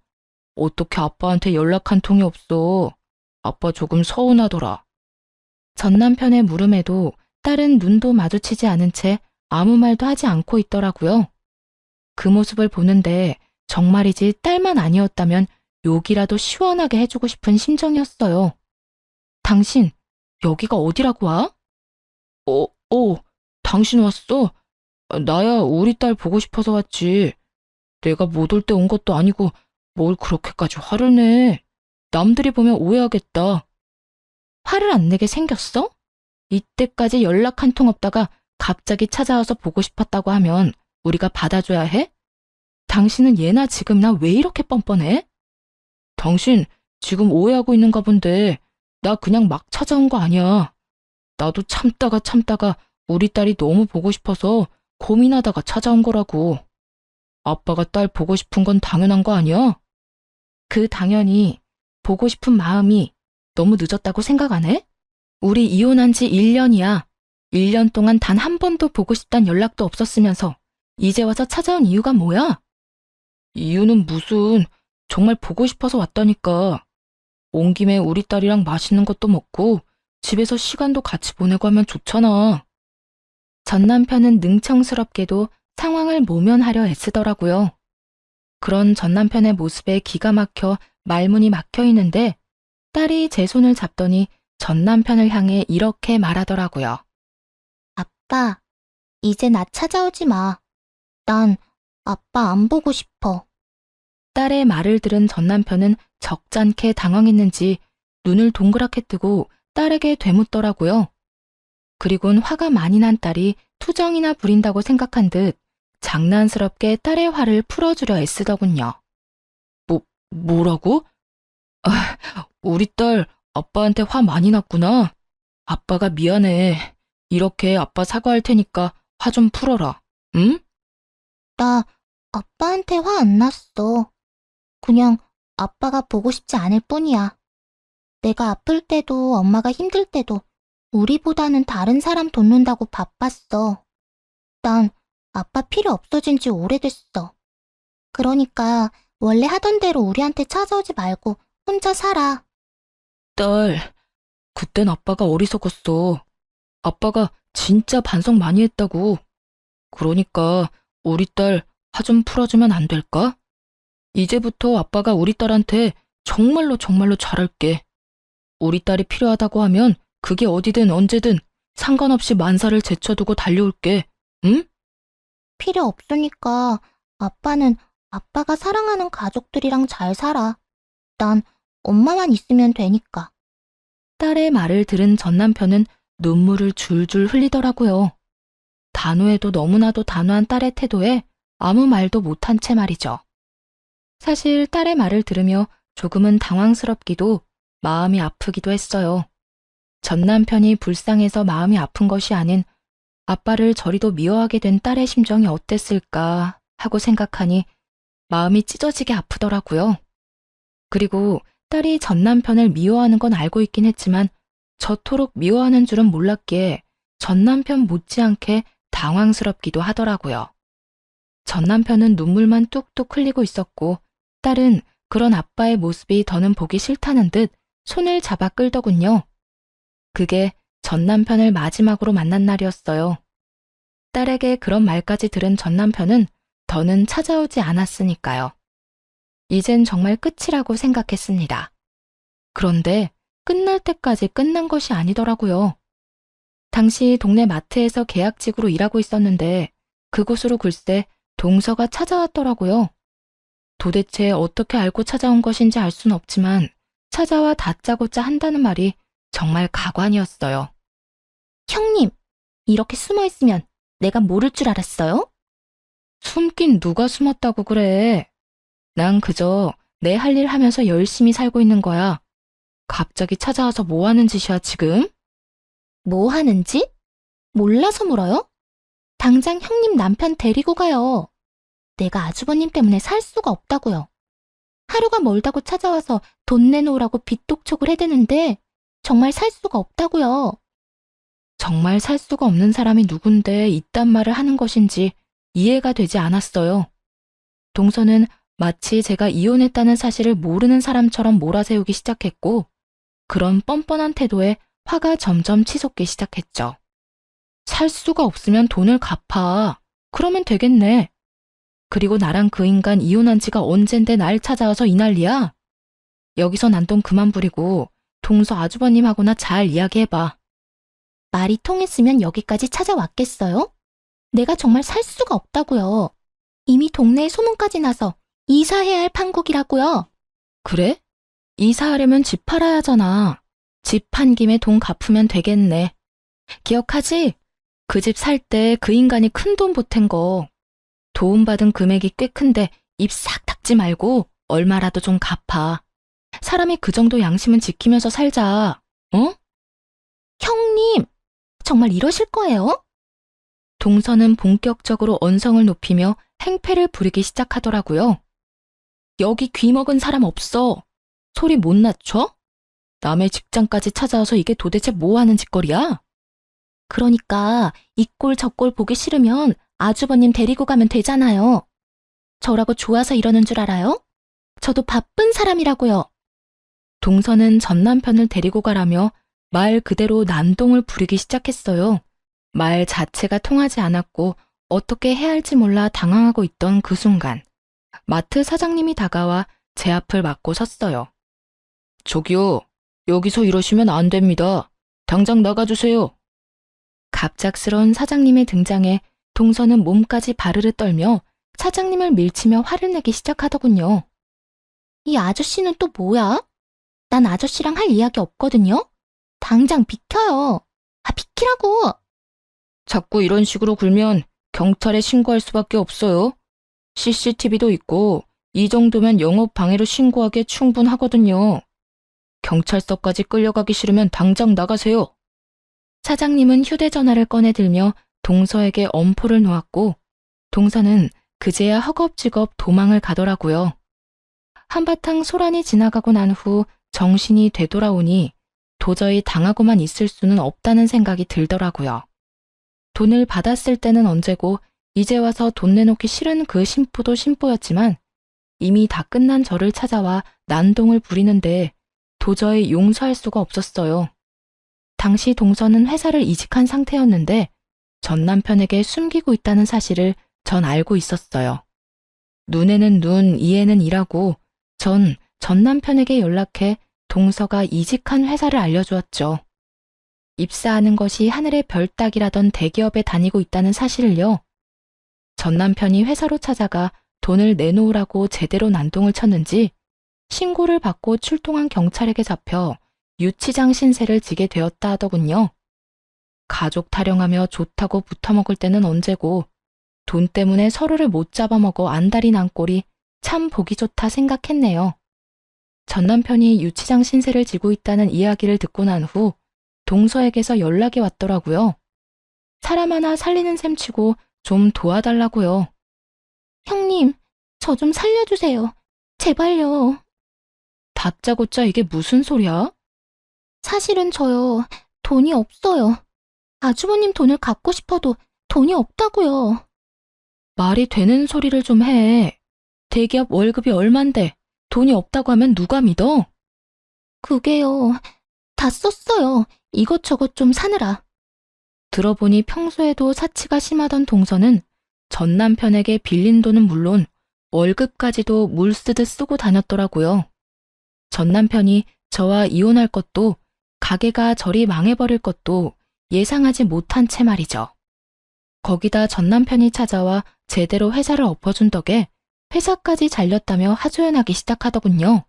어떻게 아빠한테 연락 한 통이 없어? 아빠 조금 서운하더라. 전 남편의 물음에도 딸은 눈도 마주치지 않은 채 아무 말도 하지 않고 있더라고요. 그 모습을 보는데 정말이지 딸만 아니었다면 욕이라도 시원하게 해주고 싶은 심정이었어요. 당신, 여기가 어디라고 와? 당신 왔어? 나야 우리 딸 보고 싶어서 왔지. 내가 못 올 때 온 것도 아니고 뭘 그렇게까지 화를 내. 남들이 보면 오해하겠다. 화를 안 내게 생겼어? 이때까지 연락 한 통 없다가 갑자기 찾아와서 보고 싶었다고 하면 우리가 받아줘야 해? 당신은 예나 지금이나 왜 이렇게 뻔뻔해? 당신 지금 오해하고 있는가 본데 나 그냥 막 찾아온 거 아니야. 나도 참다가 우리 딸이 너무 보고 싶어서 고민하다가 찾아온 거라고. 아빠가 딸 보고 싶은 건 당연한 거 아니야? 그 당연히 보고 싶은 마음이 너무 늦었다고 생각 안 해? 우리 이혼한 지 1년이야. 1년 동안 단 한 번도 보고 싶단 연락도 없었으면서 이제 와서 찾아온 이유가 뭐야? 이유는 무슨, 정말 보고 싶어서 왔다니까. 온 김에 우리 딸이랑 맛있는 것도 먹고 집에서 시간도 같이 보내고 하면 좋잖아. 전 남편은 능청스럽게도 상황을 모면하려 애쓰더라고요. 그런 전 남편의 모습에 기가 막혀 말문이 막혀 있는데 딸이 제 손을 잡더니 전 남편을 향해 이렇게 말하더라고요. 아빠, 이제 나 찾아오지 마. 난 아빠 안 보고 싶어. 딸의 말을 들은 전 남편은 적잖게 당황했는지 눈을 동그랗게 뜨고 딸에게 되묻더라고요. 그리곤 화가 많이 난 딸이 투정이나 부린다고 생각한 듯 장난스럽게 딸의 화를 풀어주려 애쓰더군요. 뭐라고? 아, 우리 딸 아빠한테 화 많이 났구나. 아빠가 미안해. 이렇게 아빠 사과할 테니까 화 좀 풀어라. 응? 나 아빠한테 화 안 났어. 그냥 아빠가 보고 싶지 않을 뿐이야. 내가 아플 때도 엄마가 힘들 때도 우리보다는 다른 사람 돕는다고 바빴어. 난 아빠 필요 없어진 지 오래됐어. 그러니까 원래 하던 대로 우리한테 찾아오지 말고 혼자 살아. 딸, 그땐 아빠가 어리석었어. 아빠가 진짜 반성 많이 했다고. 그러니까 우리 딸 화 좀 풀어주면 안 될까? 이제부터 아빠가 우리 딸한테 정말로 잘할게. 우리 딸이 필요하다고 하면 그게 어디든 언제든 상관없이 만사를 제쳐두고 달려올게. 응? 필요 없으니까 아빠는 아빠가 사랑하는 가족들이랑 잘 살아. 난 엄마만 있으면 되니까. 딸의 말을 들은 전 남편은 눈물을 줄줄 흘리더라고요. 단호해도 너무나도 단호한 딸의 태도에 아무 말도 못한 채 말이죠. 사실 딸의 말을 들으며 조금은 당황스럽기도 마음이 아프기도 했어요. 전 남편이 불쌍해서 마음이 아픈 것이 아닌 아빠를 저리도 미워하게 된 딸의 심정이 어땠을까 하고 생각하니 마음이 찢어지게 아프더라고요. 그리고 딸이 전 남편을 미워하는 건 알고 있긴 했지만 저토록 미워하는 줄은 몰랐기에 전 남편 못지않게 당황스럽기도 하더라고요. 전 남편은 눈물만 뚝뚝 흘리고 있었고 딸은 그런 아빠의 모습이 더는 보기 싫다는 듯 손을 잡아 끌더군요. 그게 전 남편을 마지막으로 만난 날이었어요. 딸에게 그런 말까지 들은 전 남편은 더는 찾아오지 않았으니까요. 이젠 정말 끝이라고 생각했습니다. 그런데 끝날 때까지 끝난 것이 아니더라고요. 당시 동네 마트에서 계약직으로 일하고 있었는데 그곳으로 글쎄 동서가 찾아왔더라고요. 도대체 어떻게 알고 찾아온 것인지 알 수는 없지만 찾아와 다짜고짜 한다는 말이 정말 가관이었어요. 형님, 이렇게 숨어 있으면 내가 모를 줄 알았어요? 숨긴 누가 숨었다고 그래. 난 그저 내 할 일 하면서 열심히 살고 있는 거야. 갑자기 찾아와서 뭐 하는 짓이야, 지금? 뭐 하는지? 몰라서 물어요? 당장 형님 남편 데리고 가요. 내가 아주버님 때문에 살 수가 없다고요. 하루가 멀다고 찾아와서 돈 내놓으라고 빚독촉을 해대는데 정말 살 수가 없다고요. 정말 살 수가 없는 사람이 누군데 이딴 말을 하는 것인지 이해가 되지 않았어요. 동서는 마치 제가 이혼했다는 사실을 모르는 사람처럼 몰아세우기 시작했고 그런 뻔뻔한 태도에 화가 점점 치솟기 시작했죠. 살 수가 없으면 돈을 갚아. 그러면 되겠네. 그리고 나랑 그 인간 이혼한 지가 언젠데 날 찾아와서 이 난리야? 여기서 난동 그만 부리고 동서 아주버님하고나 잘 이야기해봐. 말이 통했으면 여기까지 찾아왔겠어요? 내가 정말 살 수가 없다고요. 이미 동네에 소문까지 나서 이사해야 할 판국이라고요. 그래? 이사하려면 집 팔아야 하잖아. 집 판 김에 돈 갚으면 되겠네. 기억하지? 그 집 살 때 그 인간이 큰 돈 보탠 거. 도움받은 금액이 꽤 큰데 입 싹 닫지 말고 얼마라도 좀 갚아. 사람이 그 정도 양심은 지키면서 살자. 어? 형님, 정말 이러실 거예요? 동서는 본격적으로 언성을 높이며 행패를 부리기 시작하더라고요. 여기 귀 먹은 사람 없어. 소리 못 낮춰? 남의 직장까지 찾아와서 이게 도대체 뭐 하는 짓거리야? 그러니까 이 꼴 저 꼴 보기 싫으면 아주버님 데리고 가면 되잖아요. 저라고 좋아서 이러는 줄 알아요? 저도 바쁜 사람이라고요. 동서는 전 남편을 데리고 가라며 말 그대로 난동을 부리기 시작했어요. 말 자체가 통하지 않았고 어떻게 해야 할지 몰라 당황하고 있던 그 순간 마트 사장님이 다가와 제 앞을 막고 섰어요. 저기요, 여기서 이러시면 안 됩니다. 당장 나가주세요. 갑작스러운 사장님의 등장에 동서는 몸까지 바르르 떨며 사장님을 밀치며 화를 내기 시작하더군요. 이 아저씨는 또 뭐야? 난 아저씨랑 할 이야기 없거든요. 당장 비켜요. 비키라고. 자꾸 이런 식으로 굴면 경찰에 신고할 수밖에 없어요. CCTV도 있고 이 정도면 영업 방해로 신고하기에 충분하거든요. 경찰서까지 끌려가기 싫으면 당장 나가세요. 사장님은 휴대전화를 꺼내들며 동서에게 엄포를 놓았고 동서는 그제야 허겁지겁 도망을 가더라고요. 한바탕 소란이 지나가고 난 후 정신이 되돌아오니 도저히 당하고만 있을 수는 없다는 생각이 들더라고요. 돈을 받았을 때는 언제고 이제 와서 돈 내놓기 싫은 그 심부도 심부였지만 이미 다 끝난 저를 찾아와 난동을 부리는데 도저히 용서할 수가 없었어요. 당시 동서는 회사를 이직한 상태였는데 전 남편에게 숨기고 있다는 사실을 전 알고 있었어요. 눈에는 눈, 이에는 이라고 전 남편에게 연락해 동서가 이직한 회사를 알려주었죠. 입사하는 것이 하늘의 별 따기라던 대기업에 다니고 있다는 사실을요. 전 남편이 회사로 찾아가 돈을 내놓으라고 제대로 난동을 쳤는지 신고를 받고 출동한 경찰에게 잡혀 유치장 신세를 지게 되었다 하더군요. 가족 타령하며 좋다고 붙어먹을 때는 언제고 돈 때문에 서로를 못 잡아먹어 안달이 난 꼴이 참 보기 좋다 생각했네요. 전 남편이 유치장 신세를 지고 있다는 이야기를 듣고 난 후 동서에게서 연락이 왔더라고요. 사람 하나 살리는 셈치고 좀 도와달라고요. 형님, 저 좀 살려주세요. 제발요. 다짜고짜 이게 무슨 소리야? 사실은 저요, 돈이 없어요. 아주버님 돈을 갚고 싶어도 돈이 없다고요. 말이 되는 소리를 좀 해. 대기업 월급이 얼만데 돈이 없다고 하면 누가 믿어? 그게요, 다 썼어요. 이것저것 좀 사느라. 들어보니 평소에도 사치가 심하던 동서는 전 남편에게 빌린 돈은 물론 월급까지도 물 쓰듯 쓰고 다녔더라고요. 전 남편이 저와 이혼할 것도 가게가 저리 망해버릴 것도 예상하지 못한 채 말이죠. 거기다 전 남편이 찾아와 제대로 회사를 엎어준 덕에 회사까지 잘렸다며 하소연하기 시작하더군요.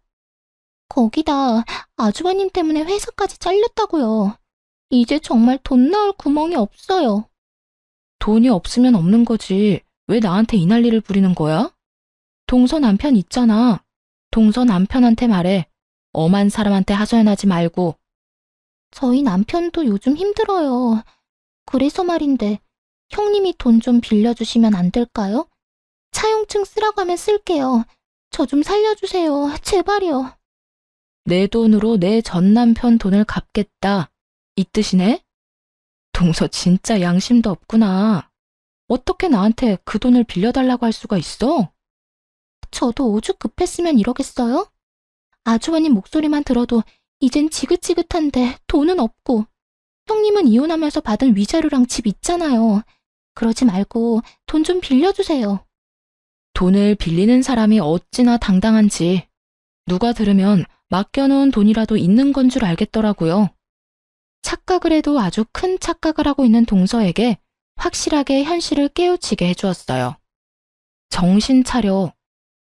거기다 아주버님 때문에 회사까지 잘렸다고요. 이제 정말 돈 나올 구멍이 없어요. 돈이 없으면 없는 거지. 왜 나한테 이 난리를 부리는 거야? 동서 남편 있잖아. 동서 남편한테 말해. 엄한 사람한테 하소연하지 말고. 저희 남편도 요즘 힘들어요. 그래서 말인데 형님이 돈 좀 빌려주시면 안 될까요? 차용증 쓰라고 하면 쓸게요. 저 좀 살려주세요. 제발요. 내 돈으로 내 전 남편 돈을 갚겠다. 이 뜻이네? 동서 진짜 양심도 없구나. 어떻게 나한테 그 돈을 빌려달라고 할 수가 있어? 저도 오죽 급했으면 이러겠어요? 아주버님 목소리만 들어도 이젠 지긋지긋한데 돈은 없고 형님은 이혼하면서 받은 위자료랑 집 있잖아요. 그러지 말고 돈 좀 빌려주세요. 돈을 빌리는 사람이 어찌나 당당한지 누가 들으면 맡겨놓은 돈이라도 있는 건 줄 알겠더라고요. 착각을 해도 아주 큰 착각을 하고 있는 동서에게 확실하게 현실을 깨우치게 해주었어요. 정신 차려.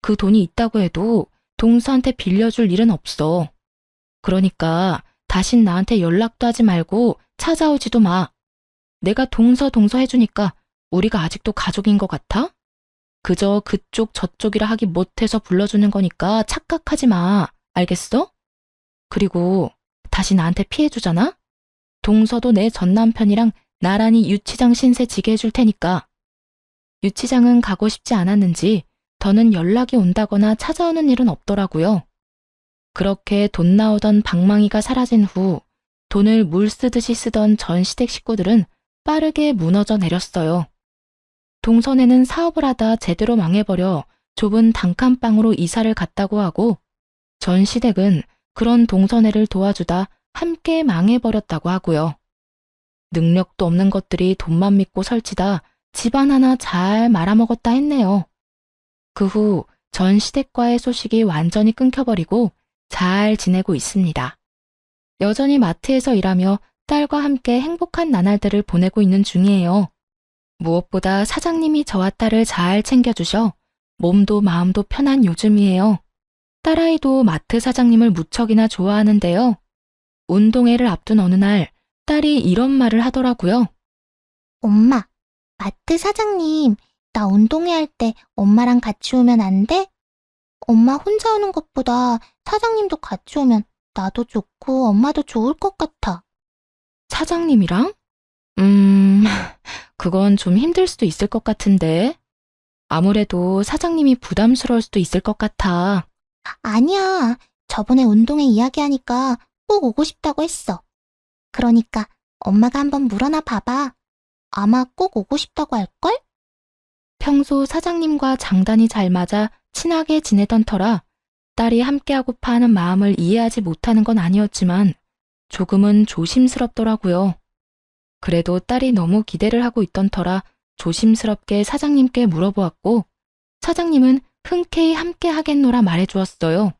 그 돈이 있다고 해도 동서한테 빌려줄 일은 없어. 그러니까 다신 나한테 연락도 하지 말고 찾아오지도 마. 내가 동서 해주니까 우리가 아직도 가족인 것 같아? 그저 그쪽 저쪽이라 하기 못해서 불러주는 거니까 착각하지 마. 알겠어? 그리고 다시 나한테 피해주잖아? 동서도 내 전 남편이랑 나란히 유치장 신세 지게 해줄 테니까. 유치장은 가고 싶지 않았는지 더는 연락이 온다거나 찾아오는 일은 없더라고요. 그렇게 돈 나오던 방망이가 사라진 후 돈을 물 쓰듯이 쓰던 전 시댁 식구들은 빠르게 무너져 내렸어요. 동선에는 사업을 하다 제대로 망해버려 좁은 단칸방으로 이사를 갔다고 하고 전 시댁은 그런 동선애를 도와주다 함께 망해버렸다고 하고요. 능력도 없는 것들이 돈만 믿고 설치다 집안 하나 잘 말아먹었다 했네요. 그 후 전 시댁과의 소식이 완전히 끊겨버리고 잘 지내고 있습니다. 여전히 마트에서 일하며 딸과 함께 행복한 나날들을 보내고 있는 중이에요. 무엇보다 사장님이 저와 딸을 잘 챙겨주셔 몸도 마음도 편한 요즘이에요. 딸아이도 마트 사장님을 무척이나 좋아하는데요. 운동회를 앞둔 어느 날 딸이 이런 말을 하더라고요. 엄마, 마트 사장님, 나 운동회 할 때 엄마랑 같이 오면 안 돼? 엄마 혼자 오는 것보다 사장님도 같이 오면 나도 좋고 엄마도 좋을 것 같아. 사장님이랑? 그건 좀 힘들 수도 있을 것 같은데. 아무래도 사장님이 부담스러울 수도 있을 것 같아. 아니야. 저번에 운동회 이야기하니까 꼭 오고 싶다고 했어. 그러니까 엄마가 한번 물어나 봐봐. 아마 꼭 오고 싶다고 할걸? 평소 사장님과 장단이 잘 맞아 친하게 지내던 터라 딸이 함께하고파 하는 마음을 이해하지 못하는 건 아니었지만 조금은 조심스럽더라고요. 그래도 딸이 너무 기대를 하고 있던 터라 조심스럽게 사장님께 물어보았고 사장님은 흔쾌히 함께 하겠노라 말해주었어요.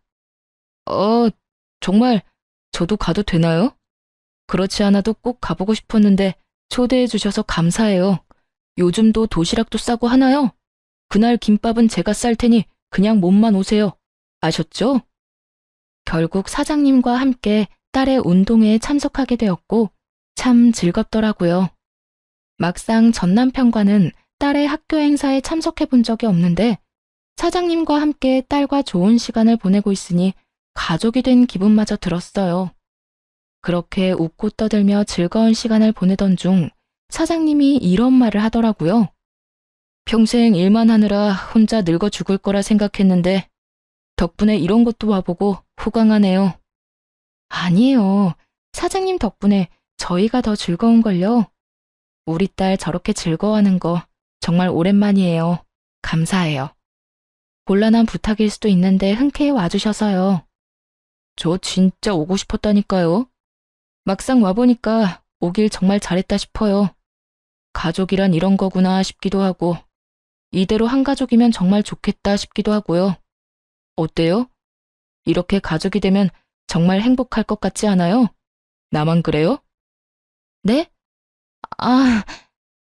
정말 저도 가도 되나요? 그렇지 않아도 꼭 가보고 싶었는데 초대해 주셔서 감사해요. 요즘도 도시락도 싸고 하나요? 그날 김밥은 제가 쌀 테니 그냥 몸만 오세요. 아셨죠? 결국 사장님과 함께 딸의 운동회에 참석하게 되었고 참 즐겁더라고요. 막상 전 남편과는 딸의 학교 행사에 참석해 본 적이 없는데 사장님과 함께 딸과 좋은 시간을 보내고 있으니 가족이 된 기분마저 들었어요. 그렇게 웃고 떠들며 즐거운 시간을 보내던 중 사장님이 이런 말을 하더라고요. 평생 일만 하느라 혼자 늙어 죽을 거라 생각했는데 덕분에 이런 것도 와보고 호강하네요. 아니에요. 사장님 덕분에 저희가 더 즐거운걸요. 우리 딸 저렇게 즐거워하는 거 정말 오랜만이에요. 감사해요. 곤란한 부탁일 수도 있는데 흔쾌히 와주셔서요. 저 진짜 오고 싶었다니까요. 막상 와보니까 오길 정말 잘했다 싶어요. 가족이란 이런 거구나 싶기도 하고 이대로 한 가족이면 정말 좋겠다 싶기도 하고요. 어때요? 이렇게 가족이 되면 정말 행복할 것 같지 않아요? 나만 그래요? 네?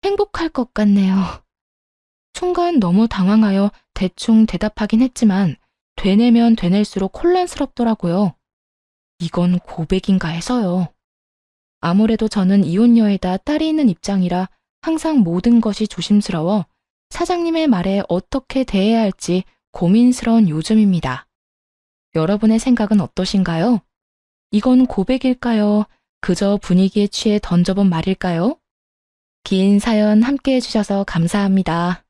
행복할 것 같네요. 순간 너무 당황하여 대충 대답하긴 했지만 되뇌면 되낼수록 혼란스럽더라고요. 이건 고백인가 해서요. 아무래도 저는 이혼녀에다 딸이 있는 입장이라 항상 모든 것이 조심스러워 사장님의 말에 어떻게 대해야 할지 고민스러운 요즘입니다. 여러분의 생각은 어떠신가요? 이건 고백일까요? 그저 분위기에 취해 던져본 말일까요? 긴 사연 함께 해주셔서 감사합니다.